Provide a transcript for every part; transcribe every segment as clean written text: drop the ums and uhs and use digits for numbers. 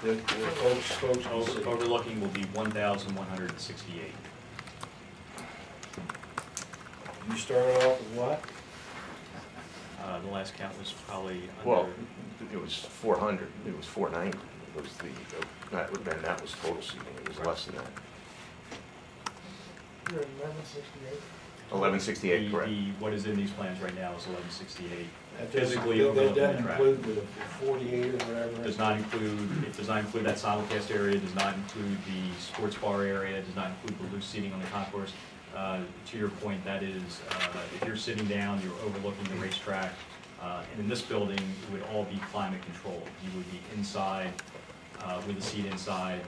The folks overlooking will be 1,168. You started off with what? The last count was probably under... Well, it was 400. It was 490. It was that was total seating. It was less than that. You're at 1168. 1168, correct. What is in these plans right now is 1168. That Physically doesn't overlooking the track. include the 48 or whatever. It does not include that simulcast area, does not include the sports bar area, does not include the loose seating on the concourse. To your point, that is, if you're sitting down, you're overlooking the racetrack, and in this building, it would all be climate controlled. You would be inside, with a seat inside,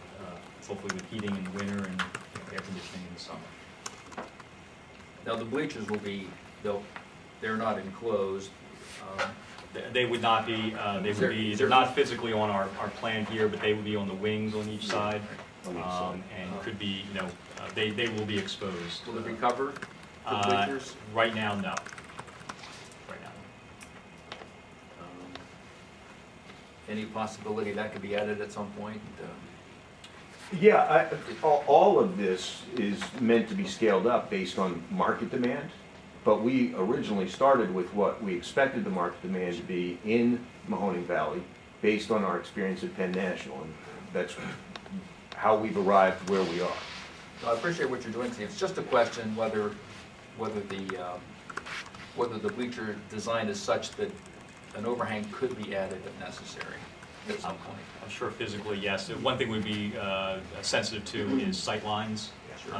hopefully with heating in the winter and air conditioning in the summer. Now the bleachers will be, they're not enclosed. They would not be, they're not physically on our plan here, but they would be on the wings on each side, and could be, they will be exposed. Will it be covered, the bleachers? Right now, no. Right now. Any possibility that could be added at some point? Yeah, all of this is meant to be scaled up based on market demand, but we originally started with what we expected the market demand to be in Mahoning Valley based on our experience at Penn National, and that's how we've arrived where we are. I appreciate what you're doing, Steve. It's just a question whether the bleacher design is such that an overhang could be added if necessary at some point. I'm sure physically, yes. One thing we'd be sensitive to is sight lines,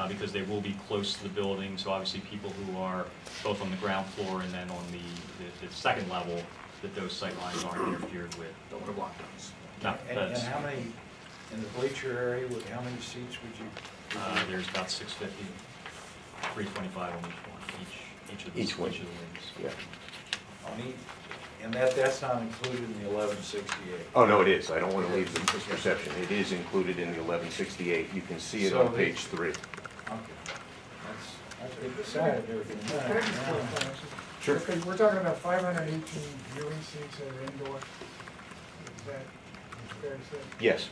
because they will be close to the building. So obviously people who are both on the ground floor and then on the second level, that those sight lines aren't interfered with. Don't want to block those. No, And how many, in the bleacher area, how many seats would you? There's about 650, 325 on each one, each of the wings. Yeah. On each, and that's not included in the 1168. Oh, no, it is. I don't want to leave the misperception. It is included in the 1168. You can see it on page 3. Okay. That's decided everything. Sure. Okay, we're talking about 518 viewing seats that are indoor. Is that fair to say? Yes.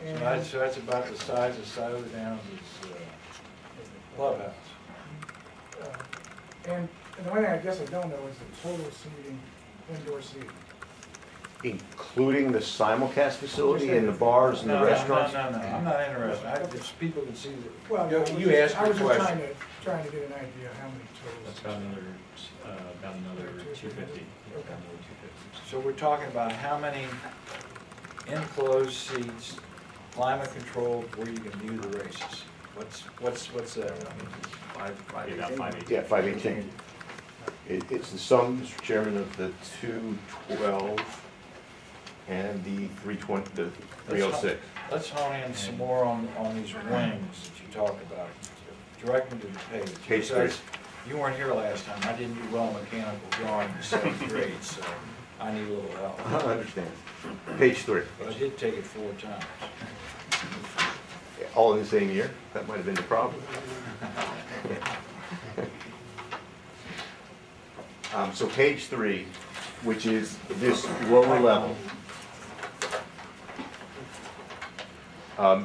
And So that's about the size of Siler Downs' clubhouse. and the one thing I guess I don't know is the total seating, indoor seating. Including the simulcast facility and the bars and the restaurants? No, I'm not interested. Just people can see that. Well, You asked I the was just question. trying to get an idea how many total. That's about another 250. Okay. So we're talking about how many enclosed seats, climate controlled, where you can view the races. What's that? About 518. Yeah, 518. It's the sum, Mr. Chairman, of the 212 and the 320, the 306. Let's hone in some more on these wings that you talked about. Direct me to the page. Page 3. You weren't here last time. I didn't do well in mechanical drawing in 7th grade, so I need a little help. I understand. Page 3. But I did take it 4 times. All in the same year? That might have been the problem. So page 3, which is this lower level.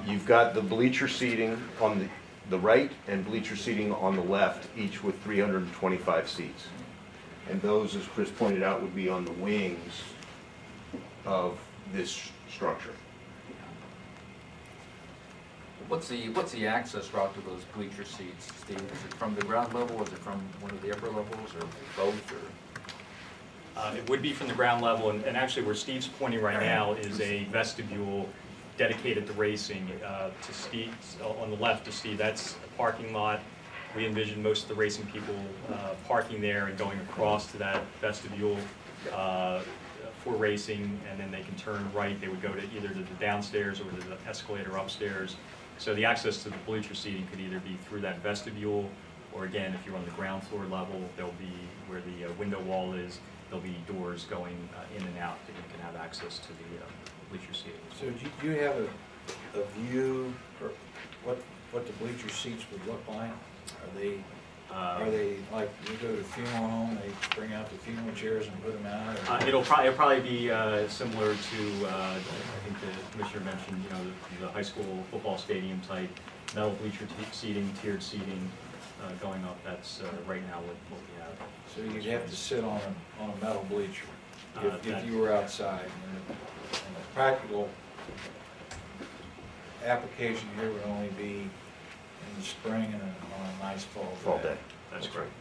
You've got the bleacher seating on the right and bleacher seating on the left, each with 325 seats. And those, as Chris pointed out, would be on the wings of this structure. What's the access route to those bleacher seats, Steve? Is it from the ground level, or is it from one of the upper levels, or both? Or? It would be from the ground level, and actually where Steve's pointing right now is a vestibule dedicated to racing. To Steve, on the left to Steve, that's a parking lot. We envision most of the racing people parking there and going across to that vestibule for racing, and then they can turn right. They would go to either to the downstairs or to the escalator upstairs. So the access to the bleacher seating could either be through that vestibule, or again, if you're on the ground floor level, there'll be, where the window wall is, there'll be doors going in and out that you can have access to the bleacher seating. So do you have a view for what the bleacher seats would look like? Are they Are they, like, you go to a funeral home, they bring out the funeral chairs and put them out? Or? It'll probably be similar to, I think the commissioner mentioned, you know, the high school football stadium type, metal bleacher seating, tiered seating going up. That's right now what we have. So you'd have to sit on a metal bleacher if you were outside. And the practical application here would only be in the spring and on a nice fall day. That's correct.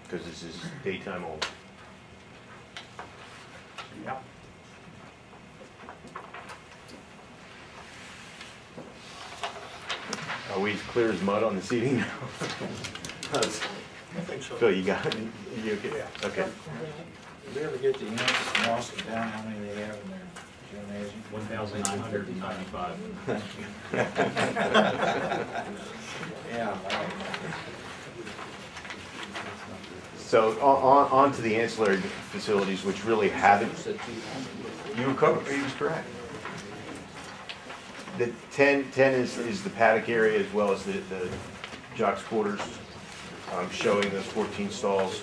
Because this is daytime only. Yep. Are we as clear as mud on the seating now? I think so. So you got it? You okay? Yeah. Okay. Did we ever get the answers from Austintown, how many they have in their gymnasium? 1,995. Yeah. So on to the ancillary facilities, which really haven't. You were covered. You was correct. The 10 is the paddock area as well as the jocks quarters, showing those 14 stalls,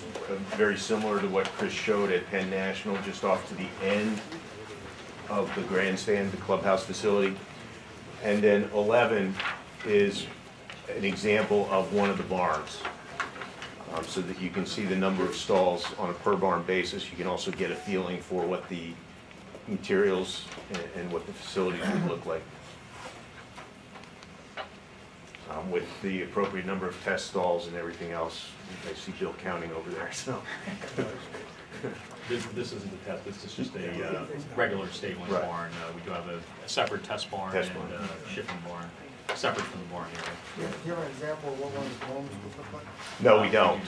very similar to what Chris showed at Penn National, just off to the end of the grandstand, the clubhouse facility. And then 11 is an example of one of the barns, so that you can see the number of stalls on a per barn basis. You can also get a feeling for what the materials and what the facilities would look like. With the appropriate number of test stalls and everything else. I see Bill counting over there, so. This isn't a test, this is just a regular stabling Right. barn. We do have a separate test barn Test and barn. shipping barn, separate from the barn area. Do you have an example of what one of the homes would look like? No, we don't,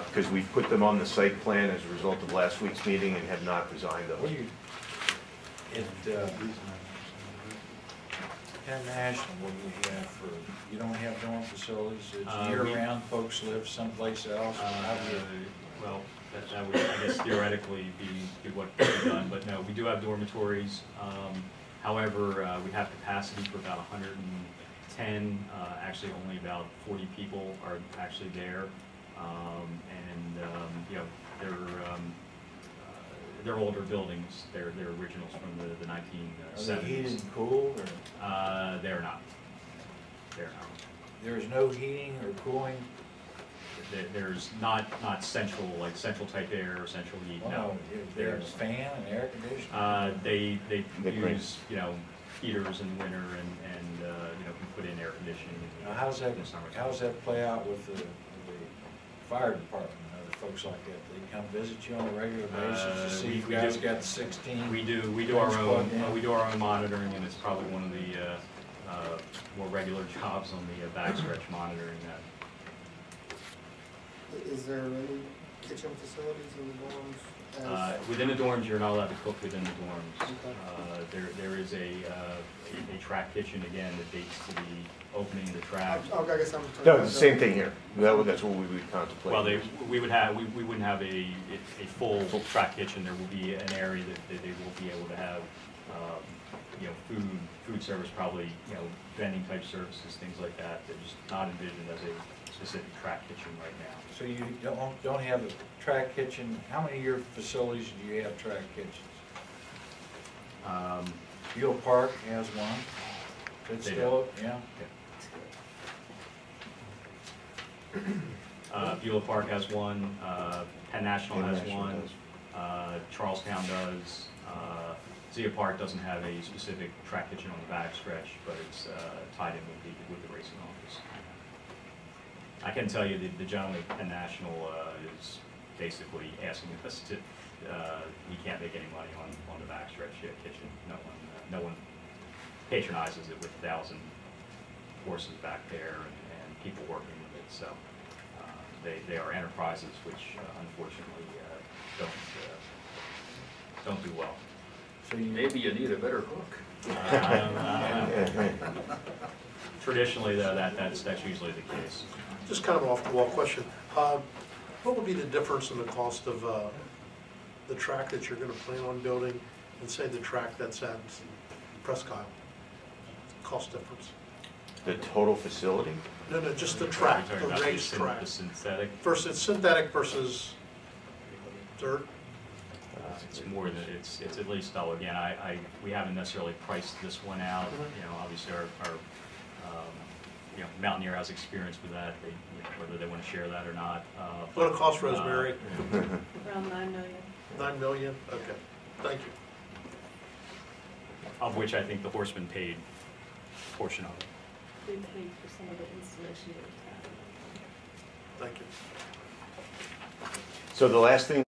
because we've put them on the site plan as a result of last week's meeting and have not designed What those. do you, Penn National, what do you have for, you don't have dorm facilities, it's year-round, folks live someplace else? How do you- Well, that would, I guess, theoretically be what could be done, but no, we do have dormitories. However, we have capacity for about 110, actually only about 40 people are actually there. You know, they're older buildings, they're originals from the 1970s. Are they heated and cooled, or They're not. They're not. there's no heating or cooling? There's not central, like central type air or central heat, no. There's fan and air conditioning? They They bring- use, you know, heaters in the winter and you know, can put in air conditioning Now, how's that, in the summertime. how does that play out with the fire department, other folks like that? They come visit you on a regular basis to see if you guys got 16? We do our own monitoring, and it's probably one of the more regular jobs on the backstretch monitoring that. Is there any kitchen facilities in the dorms? Within the dorms, you're not allowed to cook within the dorms. Okay. There is a track kitchen, again, that dates to the opening of the track. I guess I'm. No, it's the same thing here. That's what we would contemplate. Well, we wouldn't have a full track kitchen. There will be an area that they will be able to have, you know, food service, probably, you know, vending type services, things like that. They're just not envisioned as a specific track kitchen right now. So you don't have a track kitchen? How many of your facilities do you have track kitchens? Beal Park has one. It's They still, yeah? Beulah Park has one, Penn National Penn has National one, does. Charlestown does. Zia Park doesn't have a specific track kitchen on the backstretch, but it's tied in with the racing office. I can tell you that the gentleman at Penn National is basically asking us to, he can't make any money on the backstretch kitchen. No one patronizes it with 1,000 horses back there and people working with it. So they are enterprises which unfortunately don't do well. So you Maybe you need a better cook. Traditionally, though, that's usually the case. Just kind of an off-the-wall question. What would be the difference in the cost of the track that you're going to plan on building and say the track that's at Presque Isle? Cost difference? The total facility? No, no, just the track, You're talking the about race track. The synthetic. Versus synthetic versus dirt. It's more than, it's at least, though, again, we haven't necessarily priced this one out. You know, obviously our you know, Mountaineer has experience with that, they, you know, whether they want to share that or not. What it cost, Rosemary? Around 9 million. 9 million? Okay, thank you. Of which I think the Horseman paid a portion of it. We paid for some of the installation of the town. Thank you. So the last thing